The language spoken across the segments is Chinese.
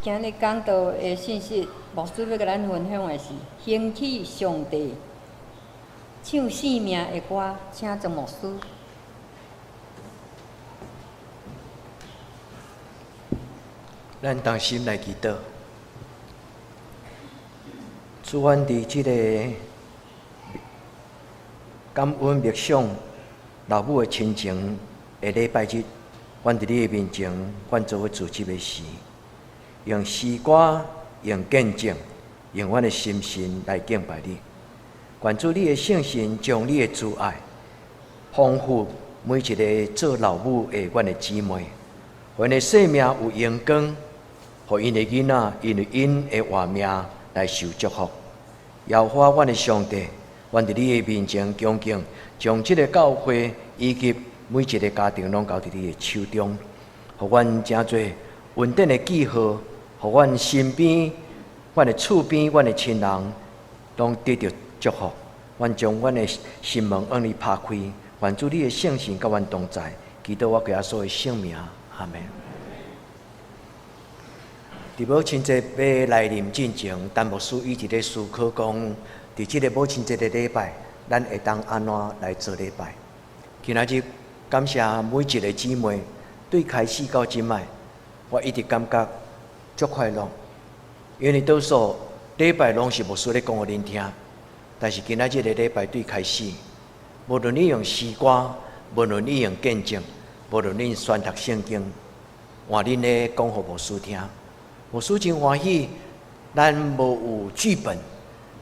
今日讲道的信息，牧师要甲咱分享的是兴起上帝唱生命的歌，请曾牧师。咱同心来祈祷，主，阮伫即个感恩默想老母的亲情的礼拜日，阮伫你的面前，阮做伙自己的时，用诗歌、用见证、用阮的心神来敬拜你。愿主你的圣神将你的慈爱丰富每一个做老母的阮的姊妹，阮的生命有阳光。互因的囡仔，因为因的活命来受祝福。摇花阮的上帝，阮伫你的面前恭敬，将这个教会以及每一个家庭拢交伫你的手中，互阮真侪稳定的记号，互阮身边、阮的厝边、阮的亲人拢得到祝福。阮将阮的心门向你拍开，愿主你的圣神甲阮同在，祈祷我耶稣的圣名，阿门。伫母亲节要来临之前，陈牧师一直咧思考讲，伫即个母亲节的礼拜，咱会当安怎来做礼拜？今仔日感谢每一个姊妹，对开始到即摆，我一直感觉足快乐，因为多数礼拜拢是牧师咧讲互恁听，但是今仔日的礼拜对开始，无论你用诗歌，无论你用见证，无论你宣读圣经，换恁咧讲互牧师听。牧师真欢喜，咱无有剧本，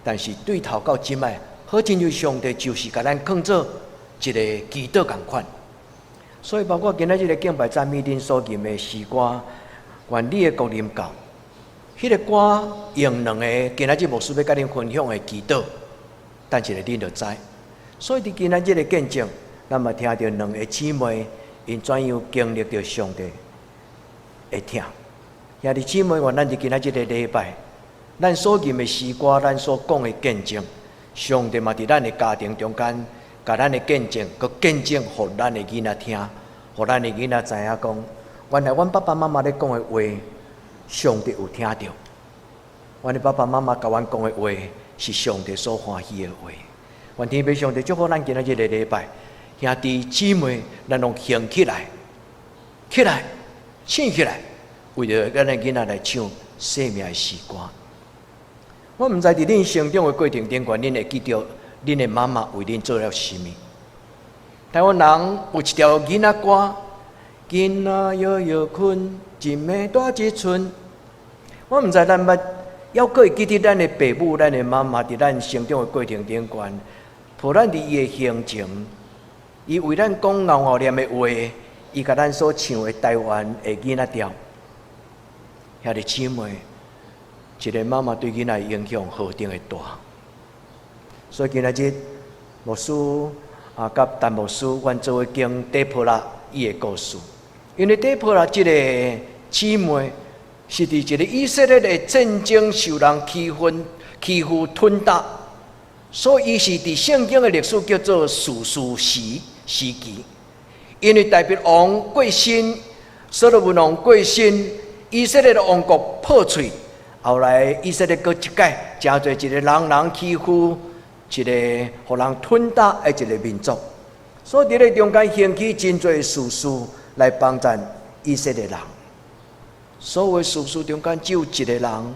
但是对头到即摆，好亲像上帝就是甲咱放做一个祈祷共款。所以包括今仔日的敬拜赞美恁所吟的诗歌，愿你的国临到，迄个歌用两个今仔日牧师要甲恁分享的祈祷，等一下恁就知。所以伫今仔日的见证，咱嘛听到两个姊妹因怎样经历着上帝的疼。兄弟姊妹，愿咱伫今仔日的礼拜，咱所吟的诗歌，咱所讲的见证，上帝嘛伫咱的家庭中间，甲咱的见证，佮见证，互咱的囡仔听，互咱的囡仔知影讲，原来阮爸爸妈妈咧讲的话，上帝有听到。阮的爸爸妈妈甲阮讲的话，是上帝所欢喜的话。愿天父上帝祝福咱今仔日的礼拜，兄弟姊妹，咱拢兴起来，起来，唱起来。为着咱的囡仔来唱生命的诗歌，我毋知伫恁成长的过程中，恁会记着恁的妈妈为恁做了甚物。台湾人有一条囡仔歌，囡仔摇摇困，一暝大一寸。我毋知咱捌还可会记得咱的爸母、咱的妈妈伫咱成长的过程中间，抱咱伫伊的心情，伊为咱讲拗拗念的话，伊甲咱所唱的台湾的囡仔调。兄弟姊妹，一个妈妈对囡仔影响何等的大，所以今仔日牧师甲陈牧师，阮做伙经底波拉伊的故事。因为底波拉这个姊妹是伫一个以色列的战争受人欺负吞打，所以伊是伫圣经的历史叫做士师时期。因为大卫王过身，所罗门王过身。以色列的王国破碎，后来以色列搁一届，真侪一个人欺负，一个互人吞打的一个民族，所以伫咧中间兴起真侪士师来帮助以色列人。所有士师中间只有一个人，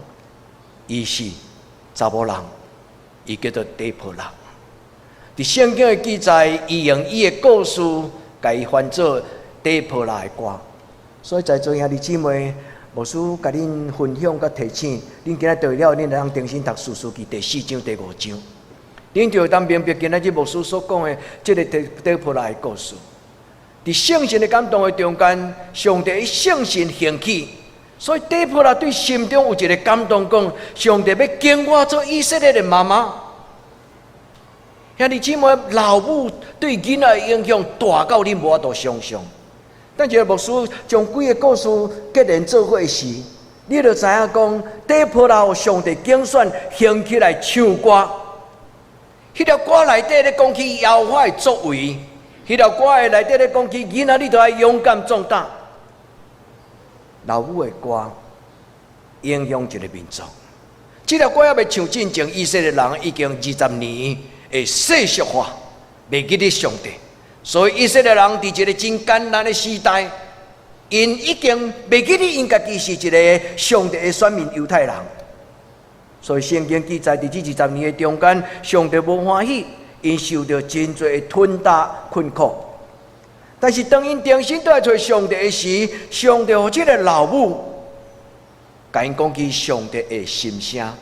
伊是查某人，伊叫做底波拉。伫圣经的记载，伊用伊的故事，甲伊翻做底波拉的歌。所以在座兄弟姊妹。牧师甲恁分享甲提醒，恁今仔到了，恁来重新读士师记第4章、第5章，恁就会当明白今仔日牧师所讲的这个底波拉的故事。伫圣神的感动的中间，上帝以圣神兴起，所以底波拉对心中有一个感动，讲上帝要拣我做以色列的妈妈。兄弟姊妹，老母对囡仔的影响大到恁无法度想象。咱一个牧师将几个故事结连做伙时，你就知影讲，底波拉有上帝拣选兴起来唱歌。迄条歌内底咧讲起耶和华的作为，迄条歌的内底咧讲起囡仔你都要勇敢壮大。老母的歌，影响一个民族。这条歌也未唱进前，以色列人已经20年的世俗化，未记得上帝，所以以色列人伫一个真艰难的时代，因已经未记得因家己是一个上帝的选民犹太人。所以圣经记载伫这20年的中间，上帝无欢喜，因受到真多的吞打困苦。但是当因定心来找上帝的时，上帝和这个老母，甲因讲起上帝的心声，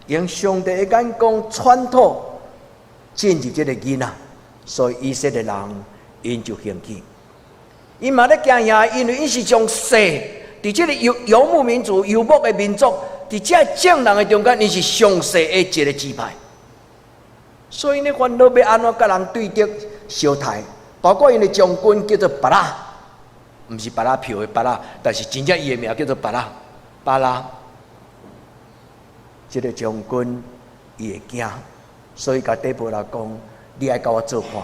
用上帝的眼光穿透进入这个囡仔，所以以色列人因就兴起。因嘛咧惊遐，因为因是从细伫这个游牧民族、游牧的民族，伫这正人的中间，因是上细的一个支派，所以呢，烦恼要安怎甲人对敌相杀？包括因的将军叫做巴拉，不是巴拉票的巴拉，但是真正伊的名叫做巴拉。巴拉，这个将军伊会惊，所以甲底波拉讲：你爱甲我做伴，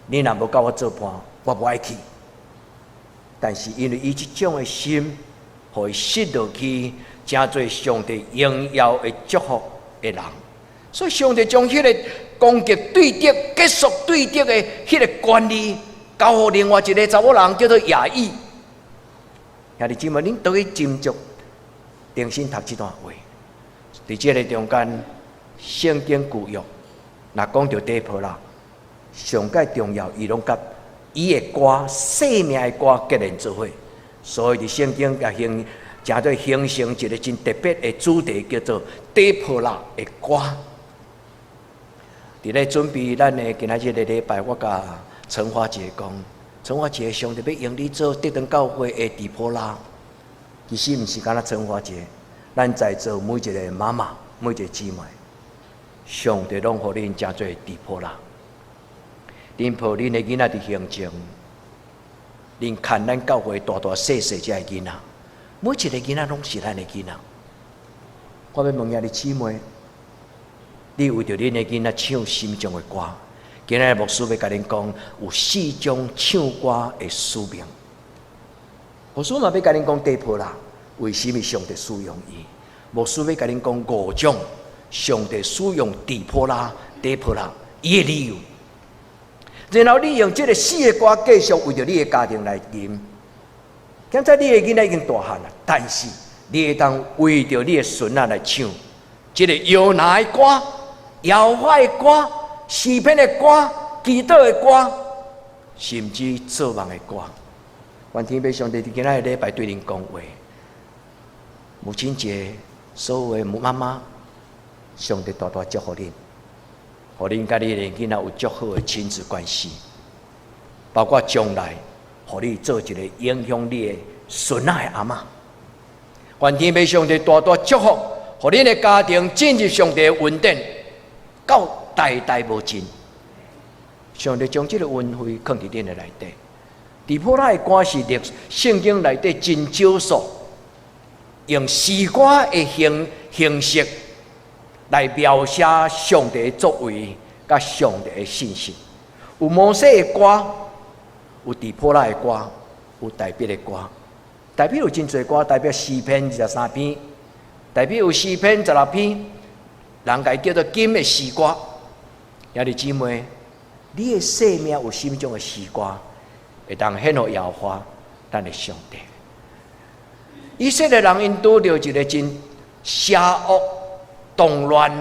你若无甲我做伴，我不爱去。但是因为伊这种的心，互伊失落去，真侪上帝荣耀的祝福的人，所以上帝将迄个攻击对敌、结束对敌的迄个权利，交予另外一个查某人叫做亚裔。兄弟姊妹，恁倒去斟酌定心读这段话，伫这个中间，圣经旧约，若讲到底波拉，上界重要，伊拢甲伊的歌、生命的歌结连做伙，所以伫圣经也真做形成一个真特别的主题，叫做底波拉的歌。伫咧准备咱的今仔日的礼拜，我甲陈华姐讲，陈华姐上帝要用你做德登教会的底波拉。其实毋是干那陈华姐，咱在座每一个妈妈、每一个姊妹，上帝拢互恁真做底波拉。恁抱恁的囡仔伫行前，恁看咱教会大大细细这个囡仔，每一个囡仔拢是咱的囡仔。我要问下你姊妹，你为着恁的囡仔唱心中的歌？今日牧师要甲恁讲，有4种唱歌的使命。牧师嘛要甲恁讲底波拉，为什么上帝使用伊？牧师要甲恁讲5种上帝使用底波拉伊的理由。然后你用这个4个歌继续为着你的家庭来吟。现在你的囡仔已经大汉了，但是你会当为着你的孙仔来唱这个摇篮的歌、摇摆的歌、诗篇的歌、祈祷的歌，甚至做梦的歌。愿天父上帝伫今仔的礼拜对恁讲话。母亲节，所有的妈妈，上帝大大祝福恁，互恁甲你的囡仔有足好的亲子关系，包括将来，互你做一个影响你的孙仔的阿嬷。愿天父上帝大大祝福，互恁的家庭进入上帝的恩典，到代代无尽。上帝将这个恩惠放伫恁的内底。底波拉的歌是圣经内底真少数用诗歌的形式来描写上帝的作为甲上帝的信息。有摩西的歌，有底波拉的歌，有代表的歌。代表有真侪歌，代表诗篇23篇，代表有诗篇16篇，人家叫做金的诗歌。兄弟姊妹，你的生命有心中的诗歌，会当献予耶和华咱的上帝。以色列人因拄着一个真邪恶、动乱、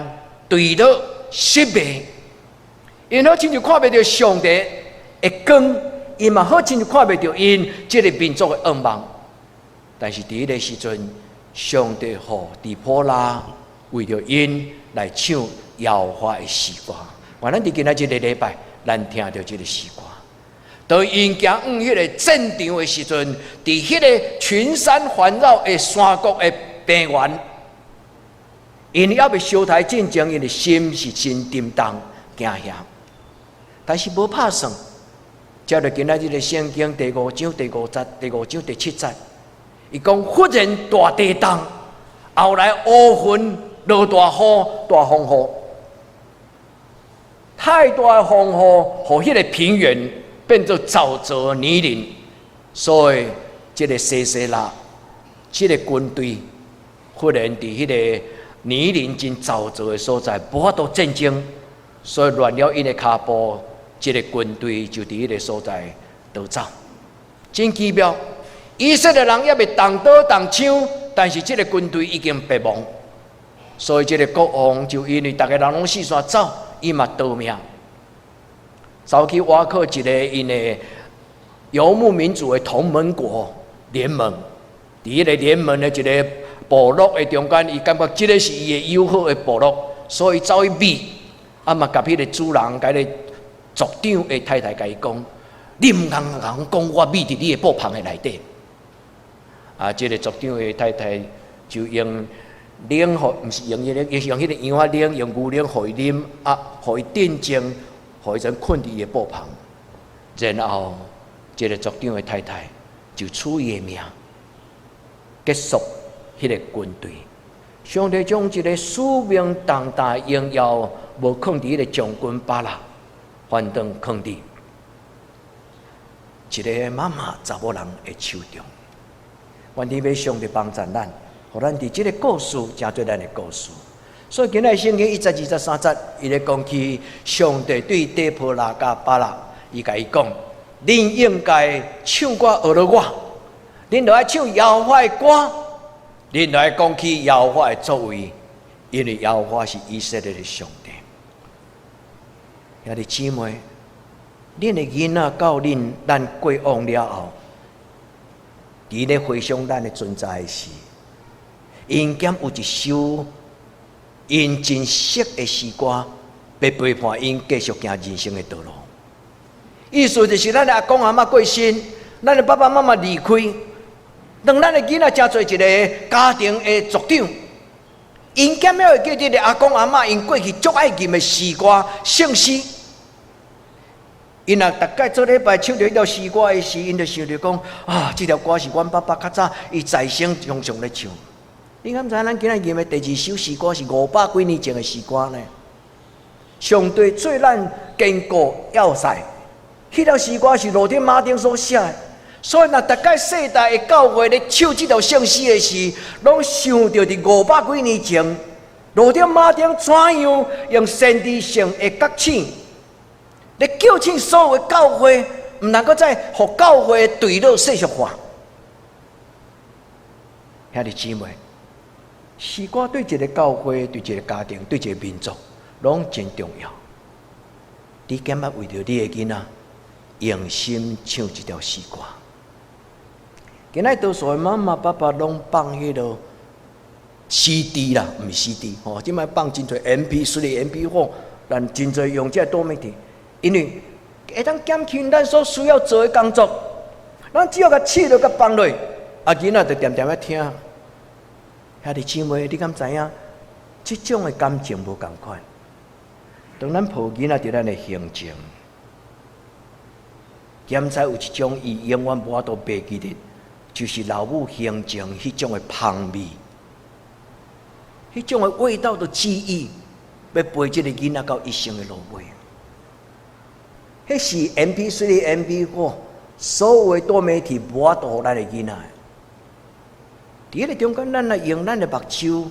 对立、失败，因好亲像看袂到上帝的光，因嘛好亲像看袂到因这个民族的愿望。但是伫迄个时阵，上帝互底波拉为着因来唱耶和华的诗歌。咱伫今仔日个礼拜，咱听到这个诗歌。当因行迄个战场的时阵，伫迄个群山环绕的山谷的边缘，因还未烧台进前，因的心是真震动惊吓。但是无拍算，照着今仔日的圣经第5章第5节、第5章第7节，伊讲忽然大地动，后来乌云落大雨、大风雨，太大的风雨，互迄个平原变作沼泽泥泞，所以这个西拉，这个军队忽然伫迄个泥泞真沼泽的所在，无法度战争，所以乱了因的骹步，一个军队就伫迄个所在逃走。真奇妙，以色列人也未动刀动枪，但是这个军队已经败亡，所以这个国王就因为大家人拢四散走，伊嘛逃命，走去挖靠一个因的游牧民族的同盟国联盟，伫迄个联盟的一个部落的中间，伊感觉这个是伊的友好的部落，所以走去灭。嘛，甲迄个主人，甲迄个族长的太太甲伊讲：“你唔通讲我灭伫你的布棚的内底。”这个族长的太太就用冷互，毋是用迄个，用迄个羊仔冷，用牛奶互伊啉，互伊镇静，互伊先困伫伊的布棚。然后，这个族长的太太就取伊的命，结束迄个军队。上帝将一个使命重大荣耀无放伫迄个将军巴拉，反倒放伫一个妈妈查某人的手中。愿天父上帝帮助咱，互咱伫即个故事成做咱的故事。所以今日圣经1节、2节、3节，伊咧讲起上帝对底波拉甲巴拉，伊甲伊讲：恁应该唱歌学了我，恁就爱唱耶和华的歌。恁来讲起耶和华的作为，因为耶和华是以色列的上帝。兄弟姊妹，恁的囡仔到咱过往了后，伫咧回想咱的存在时，因减有一首因真实的诗歌，要陪伴因继续行人生的道路。意思就是咱的阿公阿嬷过身，咱的爸爸妈妈离开。当咱的囡仔真做一个家庭的族长，因减要会记得阿公阿嬷因过去足爱念的诗歌、圣诗。因若大概做礼拜唱着迄条诗歌的时，因就想着讲这条歌是阮爸爸较早伊在生常常咧唱。你敢知咱今仔念的第2首诗歌是500几年前的诗歌呢？上帝做咱坚固要塞，迄条诗歌是罗天马丁所写的。所以，若大概世代的教会咧唱这条圣诗的时，拢想到伫500几年前，罗丁马丁怎样用先知性的觉醒，咧叫醒所有的教会，毋能够再互教会的对立世俗化。兄弟姊妹，诗歌对一个教会、对一个家庭、对一个民族，拢真重要。你敢要为着你的囡仔用心唱这条诗歌？今仔多数的妈妈爸爸拢放迄落 CD 啦，毋是 CD 吼，即摆放真侪 MP3、MP4，咱真侪用这多媒体，因为会当减轻咱所需要做的工作，咱只要甲试落甲放落，囡仔就点点仔听。兄弟姊妹，你敢知影？即种的感情无共款。当咱抱囡仔伫咱的心情，检查有一种伊永远无法度袂记得。就是老母形象迄种的香味，迄种的味道的记忆，要陪这个囡仔到一生的路尾。迄是 MP3、MP4，所有的多媒体无法度互咱的囡仔。伫迄个中间，咱来用咱的目睭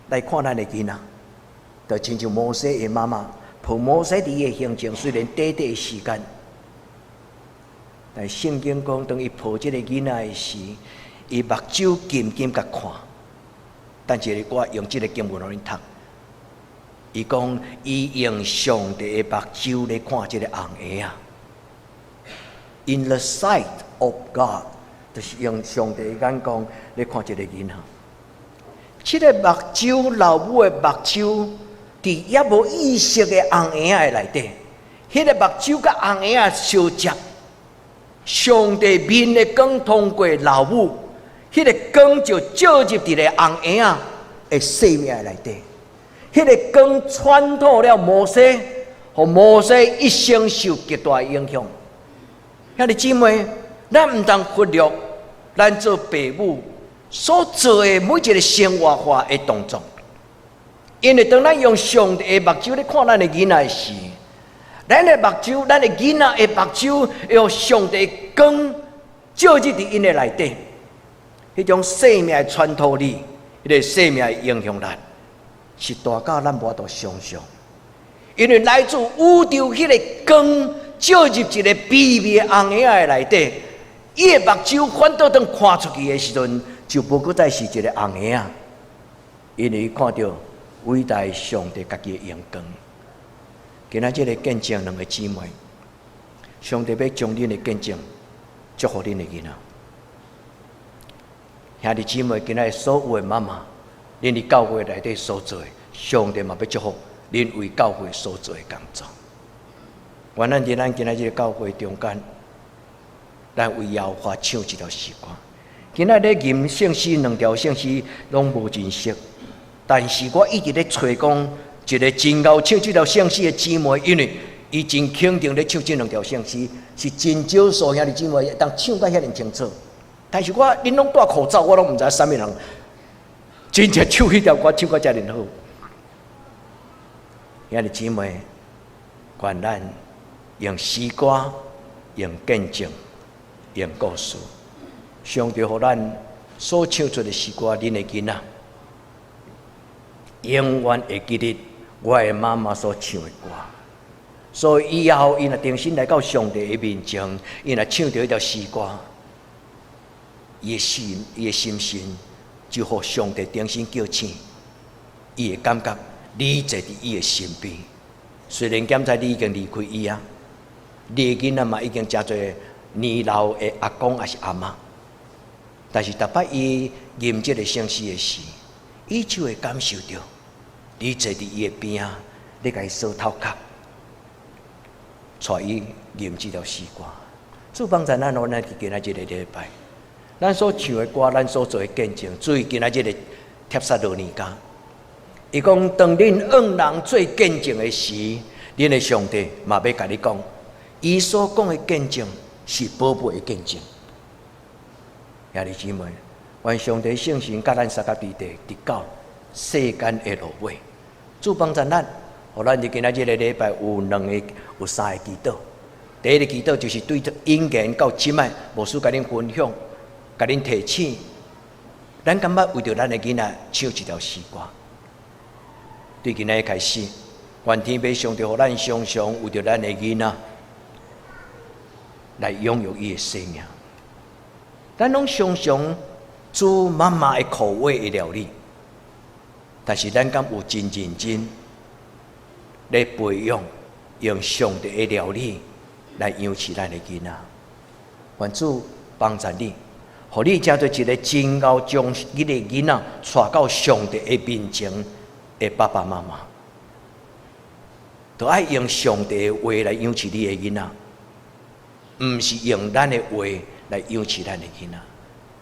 来看咱的囡仔，就亲像摩西的妈妈抱摩西伫伊的形象，虽然短短的时间。但圣经讲，当伊抱这个囡仔的时，伊目睭紧紧甲看。但是我用这个经文互恁读，伊讲伊用上帝的目睭来看这个红鞋啊。In the sight of God， 就是用上帝的眼光来看这个囡仔。这个目睭，老母的目睭，伫也无意识的红鞋的内底，迄个目睭甲红鞋啊相接。上帝面的光通过老母，迄个光就照入伫个红鞋啊的生命内底。迄个光穿透了摩西，互摩西一生受极大影响。兄弟姊妹，咱毋通忽略咱做父母所做的每一个生活化的动作，因为当咱用上帝的目睭咧看咱的囡仔时。咱的目睭，咱的囡仔的目睭，用上帝光照入伫因的内底，迄种生命的穿透力，迄个生命的影响力是大到咱无法度想象。因为来自宇宙迄个光照入一个微微的红影的内底，伊的目睭反倒当看出去的时阵，就无搁再是一个红影，因为伊看到伟大上帝家己的阳光。今仔这个见证两个姊妹，上帝要将恁的见证祝福恁的囡仔。兄弟姊妹，今仔所有的妈妈，恁伫教会内底所做的，上帝嘛要祝福恁为教会所做的工作。愿咱伫咱今仔这个教会中间，咱为耶和华唱一条诗歌。今仔咧吟圣诗两条圣诗拢无真熟，但是我一直咧找讲一个真够唱这条圣诗的姊妹，因为伊真肯定咧唱这两条圣诗，是真少数兄弟姊妹会当唱得遐尼清楚。但是恁拢戴口罩，我拢毋知啥物人真正唱迄条歌唱到遮尔好。兄弟姊妹，愿咱用诗歌、用见证、用故事，上帝互咱所唱出的诗歌，恁的囡仔永远会记得我的妈妈所唱的歌。所以以后伊若重新来到上帝的面前，伊若唱到迄条诗歌，伊的心神就互上帝重新叫醒，伊会感觉你坐伫伊的身边。虽然检查你已经离开伊啊，你的囡仔嘛已经真侪年老的阿公还是阿嬷，但是逐摆伊吟这个圣诗的时，伊就会感受到你坐伫伊的边啊，你甲伊扫头壳，带伊吟这条诗歌。主帮助咱，我咱今仔日个礼拜，咱所唱的歌，咱所做的见证，注意今仔日个帖撒罗尼迦。伊讲，当恁恩人做见证的时，恁的上帝嘛要甲你讲，伊所讲的见证是宝贝的见证。兄弟姊妹，愿上帝圣神甲咱三甲弟弟直到世间的落尾。主帮助咱，互咱伫今仔日个礼拜有三个祈祷。第一个祈祷就是对引言到即摆，牧师甲恁分享，甲恁提醒，咱感觉为着咱的囡仔唱一条诗歌。对今仔开始，愿天父上帝互咱常常为着咱的囡仔来拥有伊的生命。咱拢常常煮妈妈的口味的料理，但是咱敢有真认真来培养用上帝的料理来养起咱的囡仔？愿主帮助你，互你成做一个真够将你的囡仔带到上帝的面前的爸爸妈妈，都爱用上帝的话来养起你的囡仔，毋是用咱的话来养起咱的囡仔。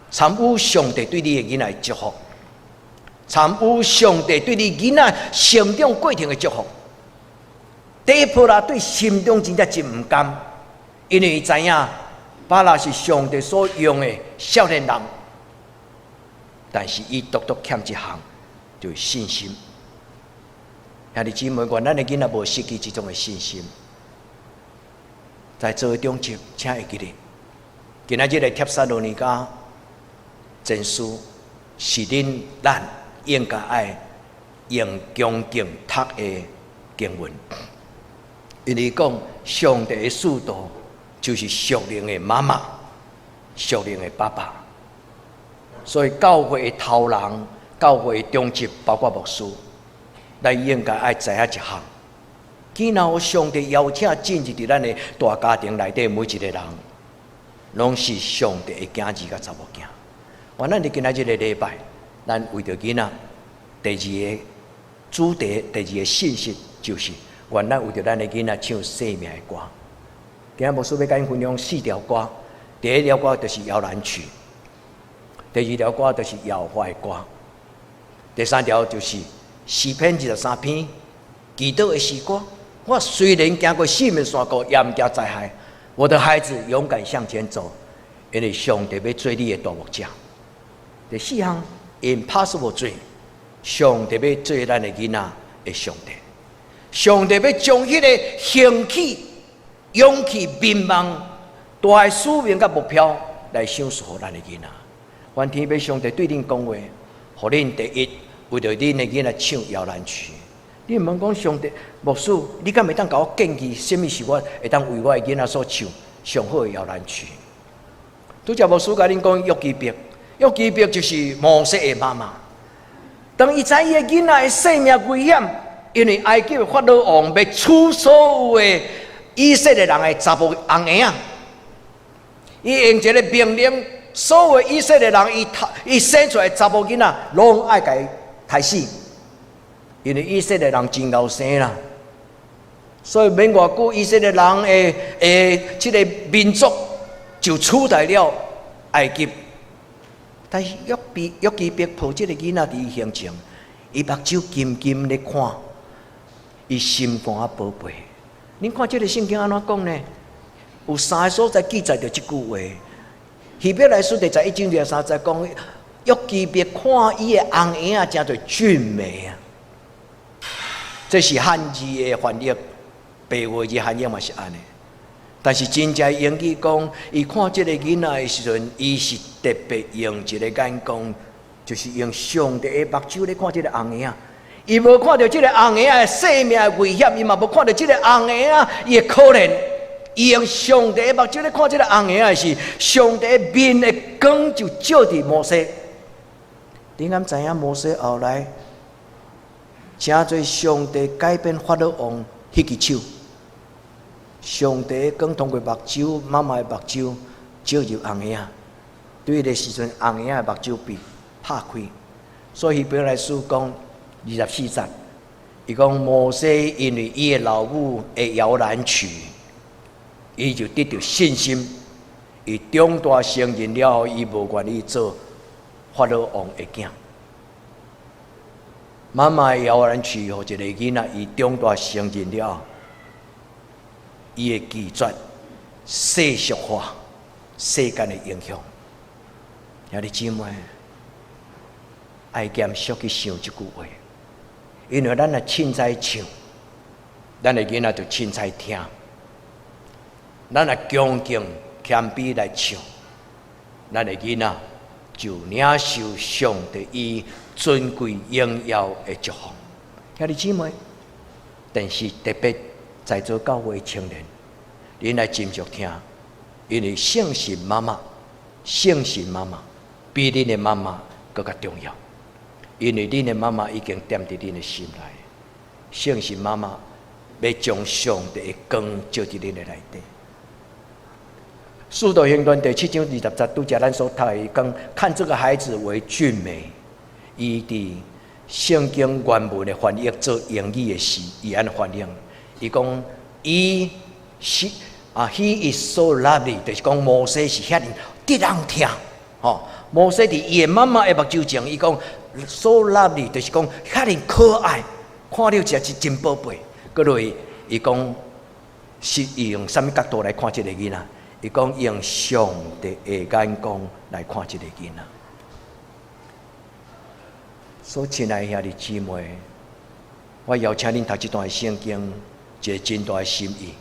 参悟上帝对你的囡仔的祝福，参悟上帝对你囡仔成长过程的祝福。第一波啦，对心中真正真毋甘，因为伊知影巴拉是上帝所用的少年人，但是伊独独欠一项，就是信心。兄弟姊妹，愿咱的囡仔无失去这种的信心。在座的中间，请会记得，今仔日的帖撒罗尼迦真书是咱应该爱用恭敬读的经文，因为讲上帝的使徒就是属灵的妈妈、属灵的爸爸，所以教会的头人、教会的中级，包括牧师，咱应该爱知影一项。既然有上帝邀请进入伫咱的大家庭内底，每一个人拢是上帝的囝儿甲查某囝。愿咱伫今仔日个礼拜，咱为着囡仔，第二个主题、第二个信息就是，愿咱为着咱的囡仔唱生命的歌。今仔牧师要甲因分享4条歌，第一条歌就是摇篮曲，第二条歌就是摇怀歌，第三条就是诗篇23篇祈祷的诗歌。我虽然行过四面山谷，也唔惊灾害。我的孩子勇敢向前走，因为上帝要做你的大牧者。第四项 impossible dream， 上帝要做咱的囡仔的上帝。上帝要将迄个兴起、勇气、民望、大的使命甲目标来赏赐予咱的囡仔。愿天父上帝对恁讲话，互恁第一，为着恁的囡仔唱摇篮曲。你问讲上帝牧师，你敢会当甲我建议，什么是我会当为我的囡仔所唱上好的摇篮曲？拄则牧师甲恁讲约基别，约基别就是摩西的妈妈。当伊知伊的囡仔的性命危险，因为埃及的法老王要处所有的以色列人的查甫红婴仔，伊用一个命令，所有的以色列人伊生出来的查甫囡仔，拢爱甲伊杀死。因为以色列人真够生啦，所以免偌久，以色列人这个民族就取代了埃及。但是约基别抱这个囡仔伫伊胸前，伊目睭金金咧看，伊心肝宝贝。恁看这个圣经安怎讲呢？有3个所在记载着这句话。希伯来书第11章23节讲，约基别看伊的红婴仔真侪俊美啊。这是汉字的翻译，白话字翻译嘛是安尼。但是真正英语讲，伊看这个囡仔的时阵，伊是特别用一个眼光，就是用上帝的目睭咧看这个红婴仔。伊无看到这个红婴仔的生命的危险，伊嘛无看到这个红婴仔伊的可怜。伊用上帝的目睭咧看这个红婴仔是上帝面的光就照伫摩西。你敢知影摩西后来？真侪上帝改变法老王迄支手，上帝光通过目睭，妈妈的目睭照入红婴仔，对迄个时阵，红婴仔的目睭被拍开。所以希伯来书讲24节，伊讲摩西因为伊的老母的摇篮曲，伊就得到信心，伊长大成人了后，伊无愿意做法老王的囝。妈妈的摇篮曲，互一个囡仔，伊长大成人了，伊的拒绝世俗化、世间的影响。兄弟姊妹，爱严肃去想这句话，因为咱若凊彩唱，咱的囡仔就凊彩听；咱若恭敬谦卑来唱，咱的囡仔就领受上帝伊尊贵荣耀的祝福。兄弟姊妹，但是特别在座教会青年，恁来斟酌听，因为圣神妈妈比恁的妈妈更加重要，因为恁的妈妈已经踮伫恁的心内，圣神妈妈要将上帝的光照伫恁的内底。使徒行传第7章20节，拄则咱所读的讲，看这个孩子为俊美。伊伫圣经原文的翻译做英语的诗，伊安翻译。伊讲伊是he is so lovely， 就是讲摩西是遐尼得人听。摩西伫伊的妈妈的目睭前，伊讲 so lovely， 就是讲遐尼可爱，看了真是真宝贝。搁落伊讲是用什么角度来看这个囡仔？伊讲用上帝的眼光来看这个囡仔。所以，亲爱的兄弟姊妹，我邀请恁读这段圣经，一个真大的心意，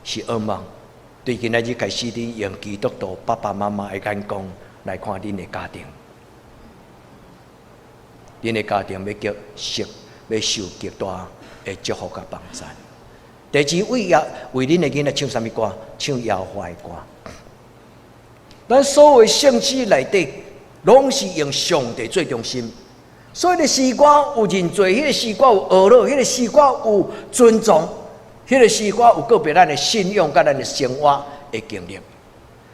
是渴望对今仔日开始，恁用基督徒爸爸妈妈的眼光来看恁的家庭，恁的家庭要受极大的祝福甲帮助。第二，为恁的囡仔唱什么歌？唱摇花的歌。咱所有圣诗内底，拢是用上帝做中心。所以，个诗歌有认罪，迄个诗歌有学乐，迄个诗歌有尊重，迄个诗歌有个别咱的信仰甲咱的生活的经历。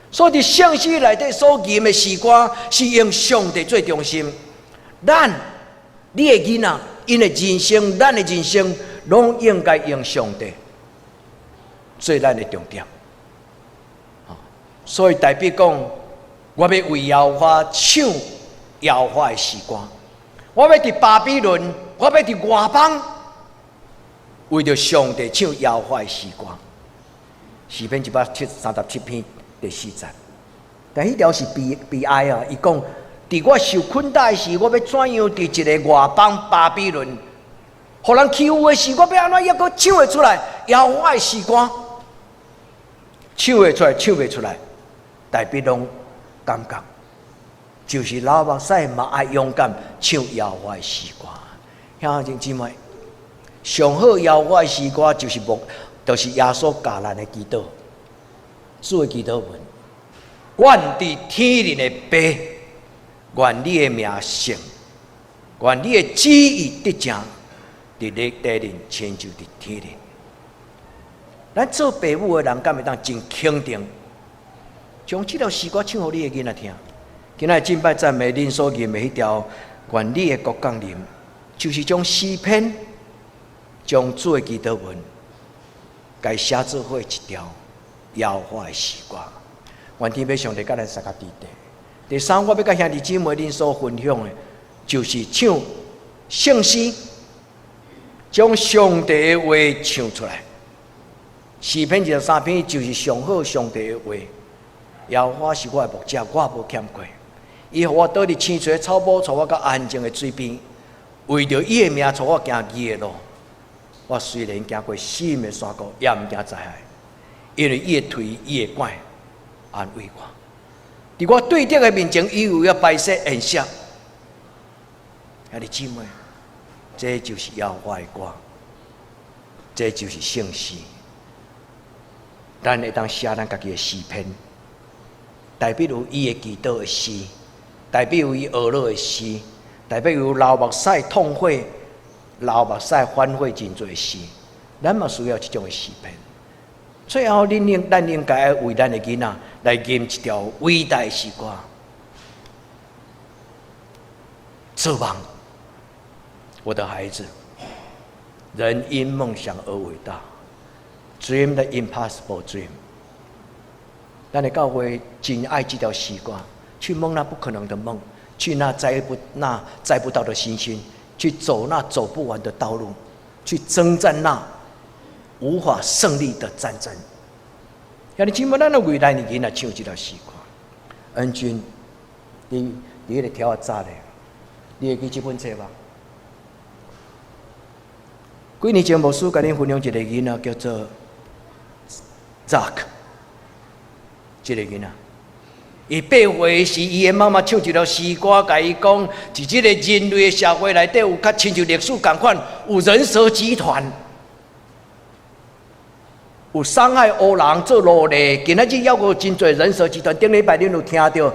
所以，伫圣诗内底所吟的诗歌是用上帝做中心。你的囡仔，因的人生，咱的人生，拢应该用上帝做咱的重点。所以，代表讲，我要为摇花唱摇花的诗歌。我要伫巴比伦，我要伫外邦，为着上帝唱摇花的诗歌。诗篇137篇第4节。但迄条是悲哀啊！伊讲，伫我受困待时，我要怎样伫一个外邦巴比伦，互人欺负的时，我要安怎抑阁唱会出来摇花的诗歌？唱会出来，唱袂出来，代表拢感觉就是老目屎嘛爱勇敢唱摇花的诗歌。兄弟姊妹，上好摇花的诗歌就是耶稣教咱的祈祷，主的祈祷文。愿伫天灵的爸，愿你的名圣，愿你的旨意得成，伫你地灵成就伫天灵。咱做父母的人，敢会当真肯定，将这条诗歌唱给你的囡仔听。今仔敬拜赞美恁所念的迄条，愿你的国降临，就是将诗篇、将主的祈祷文，该写做伙一条摇花的诗歌。愿天父上帝甲咱三个地地。第三，我要甲兄弟姊妹恁所分享的，就是唱圣诗，将上帝的话唱出来。诗篇23篇就是上好上帝的话。摇花是我的牧者，我无欠过。伊予我倒伫青翠的草坡，带我到安静的水边，为着伊的名，带我行义的路。我虽然行过死荫的山谷，也毋惊灾害，因为伊的腿、伊的拐安慰我。伫我对敌的面前，伊有要摆设宴席。兄弟姊妹，这就是摇花的歌，这就是圣诗。咱会当写咱家己的诗篇，代表有伊的祈祷的诗，代表有伊学乐的诗，代表有流目屎痛悔、流目屎反悔真多的诗。咱嘛需要这种的诗篇。最后，咱应该为咱的囡仔来吟一条伟大的诗歌。做梦，我的孩子，人因梦想而伟大。Dream the impossible dream。咱的教会真爱这条诗歌，去梦那不可能的梦，去那摘不到的星星，去走那走不完的道路，去征战那无法胜利的战争。兄弟姊妹，咱的未来的囡仔唱这条诗歌。恩君，你迄个条啊早咧，你会记这本册吗？几年前，牧师甲恁分享一个囡仔叫做 Zack， 这个囡仔，伊8岁时，伊的妈妈唱一条诗歌，甲伊讲，伫这个人类的社会内底，有较亲像历史同款，有人蛇集团，有伤害黑人做奴隶。今仔日还有真侪人蛇集团。顶礼拜恁有听到，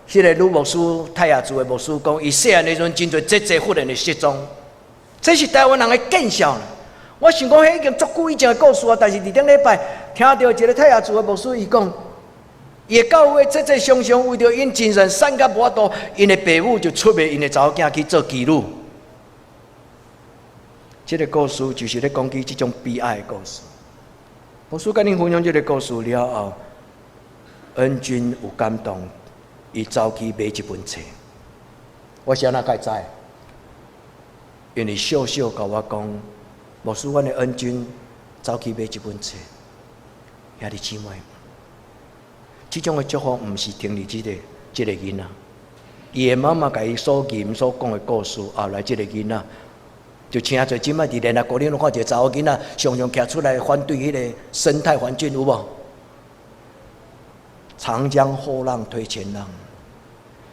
迄个女牧师泰雅族的牧师讲，伊细汉的时阵真侪节忽然的失踪。这是台湾人的见笑啦！我想讲，迄已经足久以前的故事啊，但是伫顶礼拜听到一个泰雅族的牧师，伊讲，伊的教会常常为着因精神散甲无法度，因的爸母就出卖因的查某囝去做妓女。这个故事就是咧讲起这种悲哀的故事。牧师甲恁分享这个故事了后，恩君有感动，伊走去买一本册。我是安怎会知？因为笑笑甲我讲，牧师，阮的恩君走去买一本册。兄弟姊妹，这种的祝福毋是停伫这个囡仔，伊的妈妈甲伊所吟所讲的故事，后来这个囡仔就请做即摆伫联合国，恁有看一个查某囡仔常常徛出来反对迄个生态环境有无？长江后浪推前浪，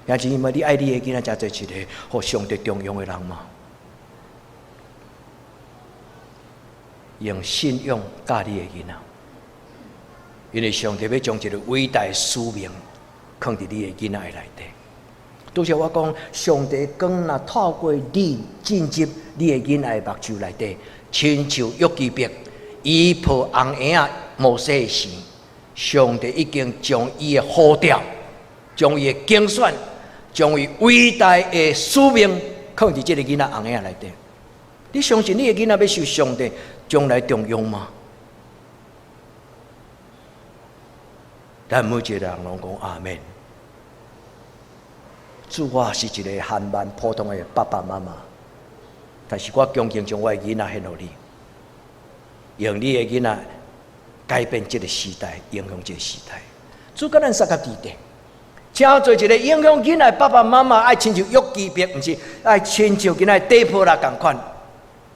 兄弟姊妹，你爱你的囡仔，才做一个互上帝重用的人嘛？用信用教你的囡仔，因为上帝要将一个伟大的使命放伫你的囡仔的内底。拄则我讲，上帝光若透过你进入你的囡仔的目睭内底，亲像约基别伊抱红婴仔摩西的时，上帝已经将伊的呼召、将伊的竞选、将伊伟大的使命放伫这个囡仔红婴仔内底。你相信你的囡仔要受上帝将来重用吗？咱每一个人拢讲阿们。主，我是一个寒慢普通的爸爸妈妈，但是我恭敬将我的囡仔献予你，用你的囡仔改变这个时代，影响这个时代。主，甲咱三个弟弟，请做一个影响囡仔爸爸妈妈，爱亲像约基别，毋是爱亲像囡仔底波拉同款。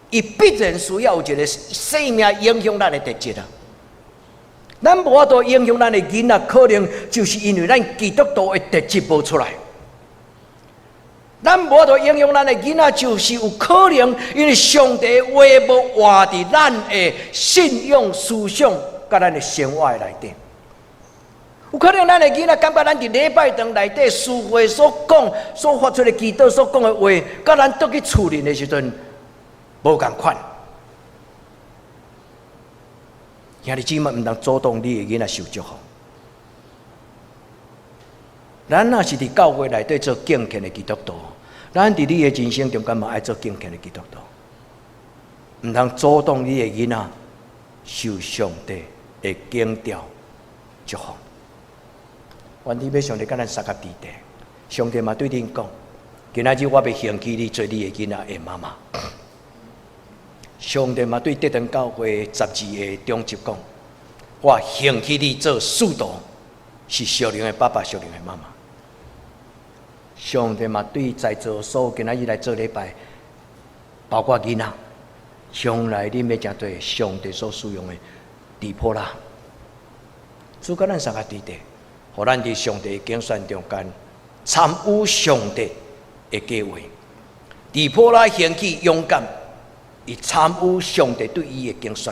伊必然需要有一个生命影响咱的特质啊！咱无法度影响咱的囡仔，可能就是因为咱基督徒的特质无出来。咱无法影响咱的囡仔，就是有可能因为上帝话无活伫咱的信仰思想甲咱的生活内底。有可能咱的囡仔感觉咱伫礼拜堂内底聚会所讲、所发出的祈祷、所讲的话，甲咱倒去厝里的时阵无共款。兄弟姊妹，唔通主动你的囡仔受祝福。咱若是伫教会内底做敬虔的基督徒，咱伫你的人生中间嘛爱做敬虔的基督徒，唔通主动你的囡仔受上帝的警调祝福。愿你要上帝甲咱三甲地地，上帝嘛对恁讲，今仔日我要兴起你做你的囡仔的妈妈。上帝嘛对德登教会12个中级讲，我兴起你做使徒，是属灵的爸爸、属灵的妈妈。上帝嘛对在座所有今仔日来做礼拜，包括囡仔，将来你要真对上帝所使用的地波啦，主甲咱三甲地地。互咱伫上帝竞选中间参与上帝的计划，底波拉兴起勇敢，伊参与上帝对伊的竞选，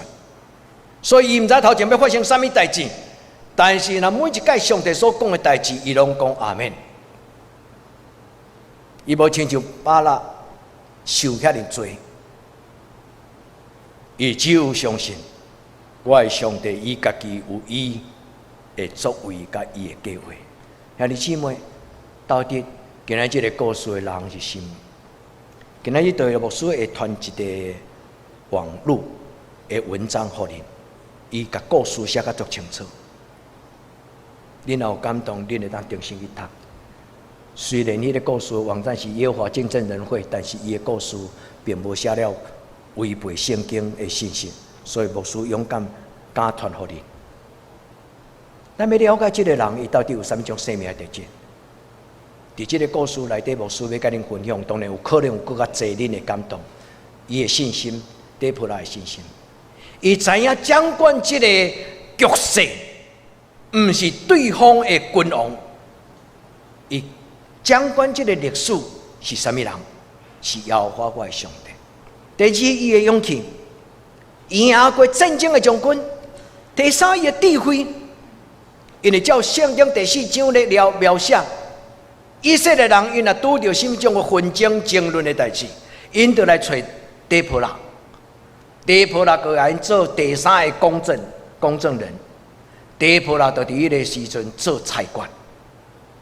所以伊毋知头前要发生啥物代志，但是若每一届上帝所讲的代志，伊拢讲阿们。伊无亲像巴拉受遐尼多，伊只有相信我的上帝，伊家己有伊的作为甲伊的计划。兄弟姊妹，到底今仔日个故事的人是啥？今仔日对牧师会传一个网络的文章互恁，伊甲故事写甲足清楚。恁若有感动，恁会当定心去读。虽然迄个故事网站是耶和华见证人会，但是伊的故事并无写了违背圣经的信息，所以牧师勇敢敢传互恁。咱要了解这个人，伊到底有啥物种生命的特质？伫这个故事内底，牧师要甲恁分享，当然有可能有更较侪恁的感动。伊的信心，底波拉的信心，伊知影掌管这个局势，毋是对方的君王，伊掌管这个历史是啥物人？是耶和华我的上帝。第二，伊的勇气，伊赢过战争的将军。第三，伊的智慧。因为照圣经第4章咧描写，以色列人因若拄着什么种嘅纷争争论的代志，因就来找底波拉，底波拉就来做第三个公证人，底波拉就伫迄个时阵做裁决，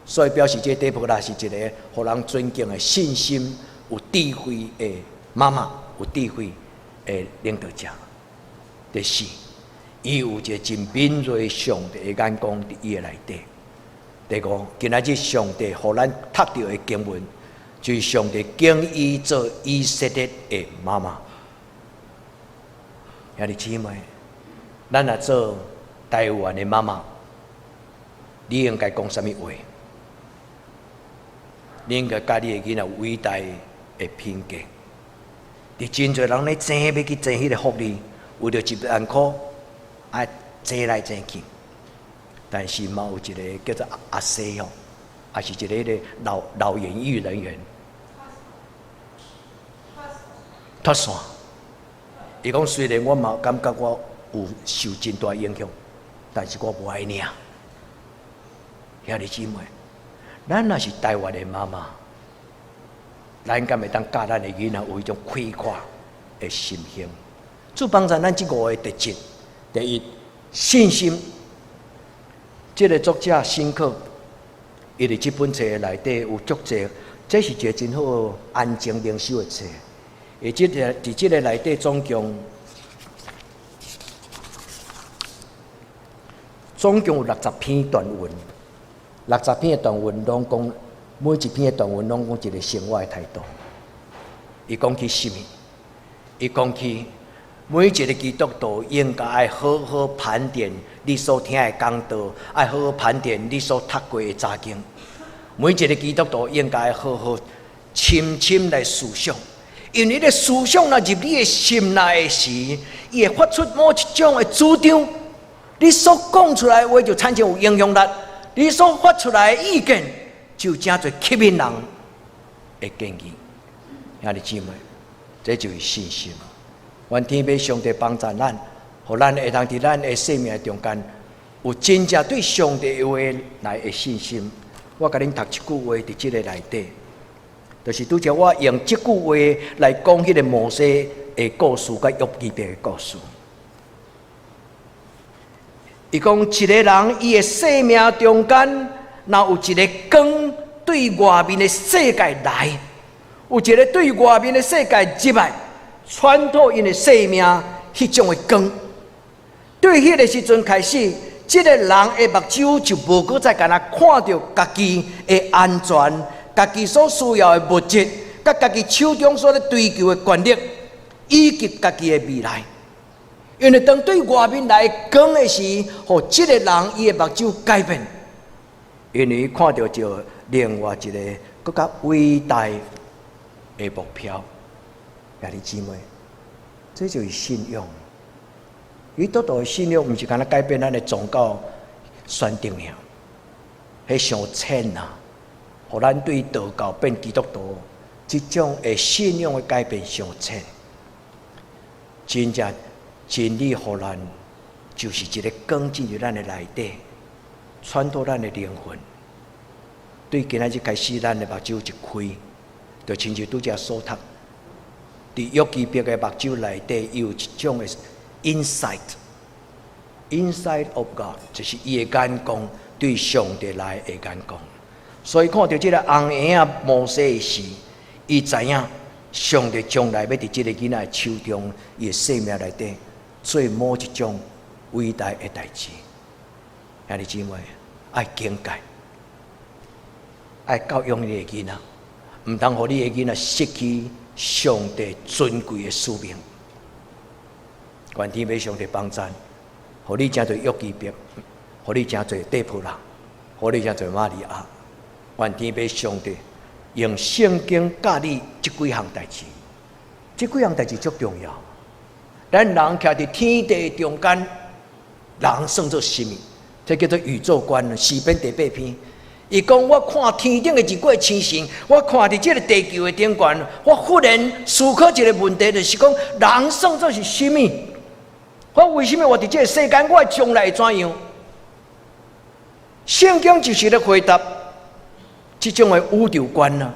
所以表示这底波拉是一个互人尊敬的信心、有智慧的妈妈，有智慧的领导者。第四，伊有一个真敏锐上帝的眼光伫伊的内底。第五，今仔日上帝互咱读到的经文，就是上帝经伊做以色列的妈妈。兄弟姊妹，咱若做台湾的妈妈，你应该讲啥物话？你应该教你的囡仔有伟大的品格。伫真侪人咧争要去争迄个福利，为着1万块。啊，争来争去，但是嘛有一个叫做阿西哦，也是一个咧老演艺人员，脱线。伊讲虽然我嘛感觉我有受真大影响，但是我无爱领。兄弟姊妹，咱若是台湾的妈妈，咱敢会当教咱的囡仔有一种开阔的心胸，主帮助咱这5个特质。第一，信心。这个作者辛克，伊伫这本册内底有足侪，这是一个真好安静灵修的册。而且伫这个内底总共有60篇段文，60篇的段文拢讲，每一篇的段文拢讲一个生活的态度。伊讲起什么？伊讲起。每一个基督徒应该爱好好盘点你所听的讲道，爱好好盘点你所读过的查经。每一个基督徒应该好好深深来思想，因为你思想若入你的心内的时，伊会发出某一种的主张。你所讲出来的话就产生有影响力，你所发出来的意见就真侪吸引人的建议。兄弟姊妹，这就是信心。愿天父上帝帮助咱，互咱会当伫咱的生命中间有真正对上帝的话来的信心。我甲恁读一句话伫即个内底，就是拄则我用即句话来讲迄个摩西的故事，甲约基别的故事。伊讲一个人伊的生命中间，若有一个光对外面的世界来，有一个对外面的世界入来，穿透因的生命迄种的光。对迄个时阵开始，即个人的目睭就无搁再干那看到家己的安全，家己所需要的物质，甲家己手中所咧追求的权利，以及家己的未来。因为当对外面来光的时，互即个人伊的目睭改变，因为看到着另外一个更加伟大的目标。兄弟姊妹，这就是信仰。伊得到的信仰，毋是干那改变咱的宗教选定了，迄上浅啊，互咱对道教变基督徒，即种的信仰的改变上浅。真正真理互咱，就是一个光进入咱的内底，穿透咱的灵魂。对今仔日开始，咱的目睭一开，就亲像拄则所读，伫约基别的目睭内底有一种的 insight of God， 就是伊的眼光对上帝来的眼光。所以看到这个红婴仔摩西的时，伊知影上帝将来要伫这个囡仔的手中，伊的生命内底做某一种伟大的代志。兄弟姊妹，爱警戒，爱教养你的囡仔，毋通互你的囡仔失去上帝尊贵的使命。愿天父上帝帮助，互你真侪约基别，互你真侪底波人，互你真侪玛利亚。愿天父上帝用圣经教你这几项代志，这几项代志足重要。咱人徛伫天地中间，人算作什么？这叫做宇宙观。诗篇第8篇，伊讲我看天顶的一挂星星，我看伫这个地球的顶端，我忽然思考一个问题，就是讲人算作是什么？我为什么我伫这个世间，我将来会怎样？圣经就是咧回答这种的宇宙观啊！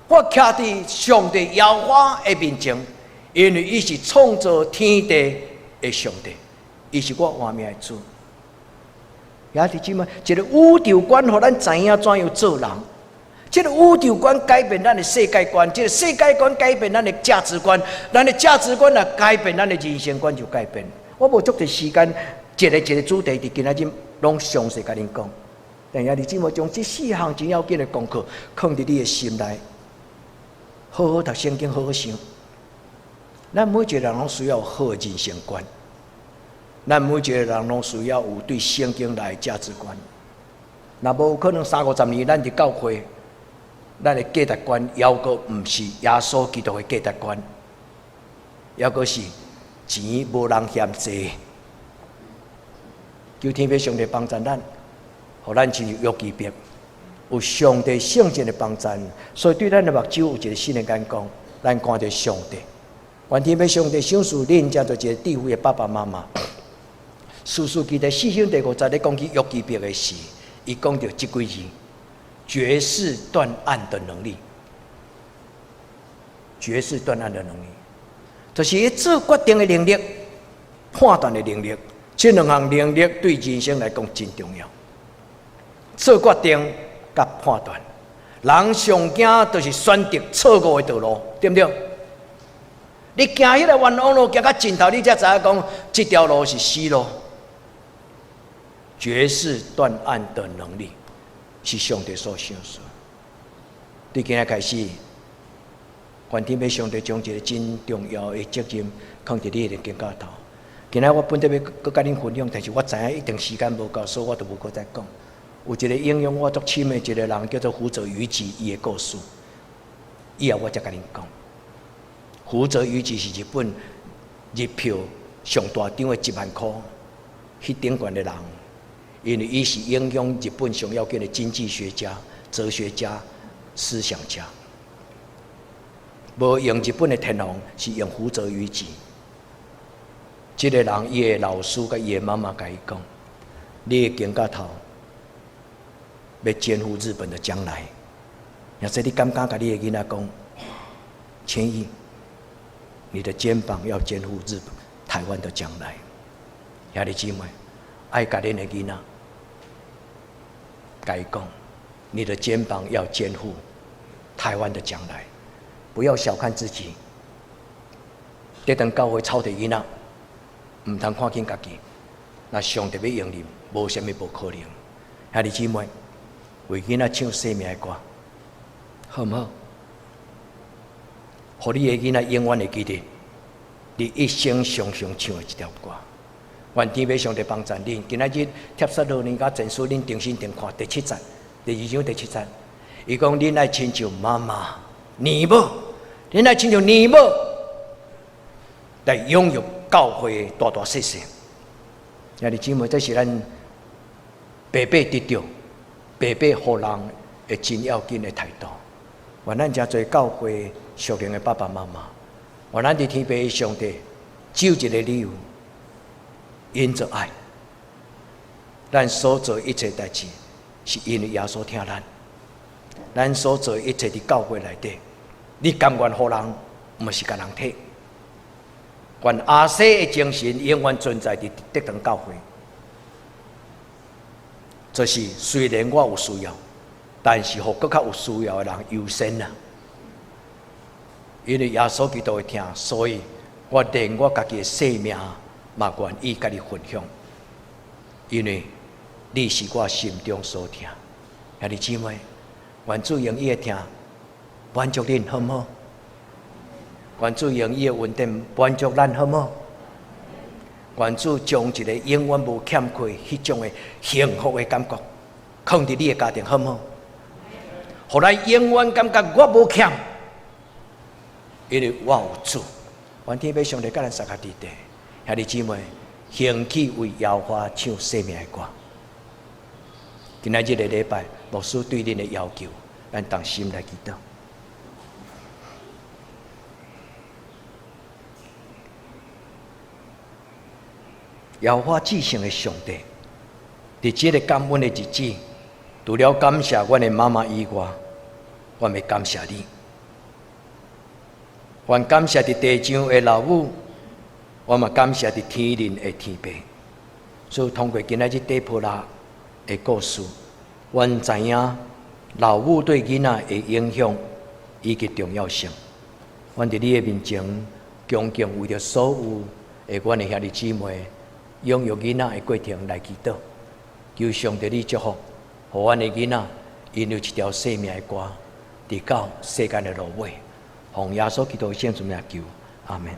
我徛伫上帝耶和华的面前，因为伊是创造天地的上帝，伊是我活命的主。兄弟姊妹，一个宇宙观，互咱知影怎样做人。这个宇宙观改变咱的世界观，这个世界观改变咱的价值观，咱的价值观也改变咱的人生观就改变。我无足多时间，一个主题伫今仔日拢详细甲恁讲。但兄弟姊妹，将这4项真要紧的功课放伫你的心内，好好读圣经，好好想。咱每一个人拢需要有好的人生观，咱每一个人拢需要有对圣经来的价值观。若无可能30-50年，咱伫教会。咱的价值观，犹阁毋是耶稣基督的价值观，犹阁是钱无人嫌济。求天父上帝帮助咱，互咱进入约基别，有上帝圣洁的帮助，所以对咱的目睭有一个新的眼光，咱看到上帝。愿天父上帝赏赐恁遮做一个智慧的爸爸妈妈。书记在4章第5节咧讲起约基别的事，伊讲到这几字。绝世断案的能力，绝世断案的能力，就是做决定的能力、判断的能力。这2项能力对人生来讲真重要。做决定甲判断，人上惊就是选择错误的道路，对不对？你行迄个冤枉路，行到尽头，你才知影讲这条路是死路。绝世断案的能力。是上帝所赏赐。对今仔开始，愿天父上帝将一个真重要的责任放伫你的肩胛头。今仔我本来要搁甲恁分享，但是我知影一定时间无够，所以我就无搁再讲。有一个应用我足深的一个人叫做福泽谕吉，伊的故事，以后我再甲恁讲。福泽谕吉是日本日票上大张的1万块，迄顶悬的人。因为伊是影响日本上要紧的经济学家、哲学家，思想家。无用日本的天皇，是用福泽谕吉。这个人，伊的老师甲伊的妈妈甲伊讲：，你会行到头，要肩负日本的将来。要是你敢甲你的囡仔讲，千亿，你的肩膀要肩负日本、台湾的将来。兄弟姊妹，爱甲恁的囡仔，甲伊讲，你的肩膀要肩负台湾的将来。不要小看自己，这等教会操的囡仔，唔通看见家己。那上帝要用你，无什么不可能。兄弟姊妹，为囡仔唱生命的歌，好唔好？互你的囡仔永远会记得，你一生常常唱的一条歌。愿天父上帝帮助恁。今仔日帖撒罗尼迦前书恁定睛定看第7节，第2章第7节，伊讲恁爱亲像妈妈。你母，恁爱亲像你母，来拥有教会的大大小小。兄弟姊妹，这是咱白白得到、白白互人的真要紧的态度。愿咱真侪教会属灵的爸爸妈妈，愿咱伫天父上帝只有一个理由，因着爱。咱所做一切代志，是因为耶稣听咱。咱所做一切伫教会内底。你甘愿互人，毋是甲人体。愿阿西的精神永远存在伫德堂教会。就是虽然我有需要，但是互更较有需要的人优先啊。因为耶稣基督会听，所以我连我家己的性命嘛愿意甲你分享。因为你是我心中所听。兄弟姊妹，愿主用伊的听。满足恁好唔好？愿主用伊的恩典满足咱好唔好？愿主将一个永远无欠缺迄种的幸福的感觉，放伫你的家庭好唔好？互咱永远感觉我无欠，因为我有主。愿天父上帝甲咱三下地地，兄弟姊妹，兴起为耶和华唱生命的歌。今仔日的礼拜，牧师对恁的要求，咱同心来祈祷。耶和华至圣的上帝，伫这个感恩的日子，除了感谢阮的妈妈以外，我要感谢你。愿感谢伫地上的老母，我嘛感谢伫天灵的天父。所以通过今仔日底波拉的故事，阮知影老母对囡仔的影响以及重要性。阮伫你的面前，恭敬为着所有的阮的兄弟姊妹。拥有囡仔的过程来祈祷，求上帝你祝福，互阮的囡仔因有一条生命的歌，直到世间的落尾。奉耶稣基督的圣名求，阿门。